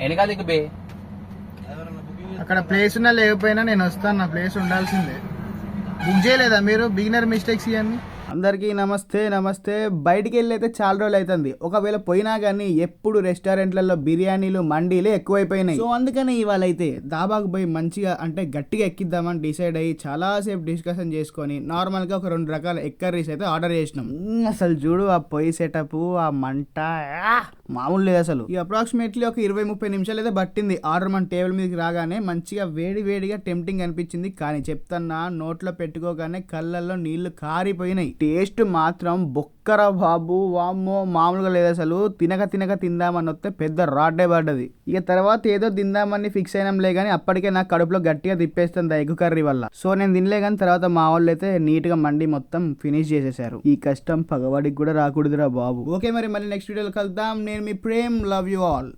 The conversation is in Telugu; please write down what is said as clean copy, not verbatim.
వెనకాల దిక్కు బే. అక్కడ ప్లేస్ ఉన్నా లేకపోయినా నేను వస్తాను, నా ప్లేస్ ఉండాల్సిందే. బుక్ చేయలేదా మీరు? బిగినర్ మిస్టేక్స్ ఇవన్నీ. అందరికీ నమస్తే. బయటికి వెళ్ళి అయితే చాలా రోజులు అవుతుంది. ఒకవేళ పోయినా కానీ ఎప్పుడు రెస్టారెంట్లలో బిర్యానీలు మండీలే ఎక్కువైపోయినాయి. సో అందుకని ఇవాళ అయితే దాబాకు పోయి మంచిగా అంటే గట్టిగా ఎక్కిద్దామని డిసైడ్ అయ్యి చాలాసేపు డిస్కషన్ చేసుకొని నార్మల్గా ఒక 2 రకాల ఎగ్ కర్రీస్ అయితే ఆర్డర్ చేసినాం. అసలు చూడు ఆ పొయ్యి సెటప్, ఆ మంట మామూలు లేదు అసలు. ఈ అప్రాక్సిమేట్లీ ఒక 20-30 నిమిషాలు అయితే పట్టింది ఆర్డర్ మన టేబుల్ మీదకి రాగానే. మంచిగా వేడిగా టెంప్టింగ్ అనిపించింది, కానీ చెప్తున్నా నోట్లో పెట్టుకోగానే కళ్ళల్లో నీళ్లు కారిపోయినాయి. టేస్ట్ మాత్రం బొక్కరా బాబు, వామ్మో మామూలుగా లేదు అసలు. తినక తిందామని వస్తే పెద్ద రాడ్డే పడ్డది. ఇక తర్వాత ఏదో తిందామని ఫిక్స్ అయినాంలే కానీ అప్పటికే నాకు కడుపులో గట్టిగా తిప్పేస్తుంది ఎగ్ కర్రీ వల్ల. సో నేను తినలే కానీ తర్వాత మా వాళ్ళు అయితే నీట్ గా మండి మొత్తం ఫినిష్ చేసేసారు. ఈ కష్టం పగవాడికి కూడా రాకూడదురా బాబు. ఓకే మరి మళ్ళీ నెక్స్ట్ వీడియోలో కలుద్దాం. నేను మీ ప్రేమ్, లవ్ యూ ఆల్.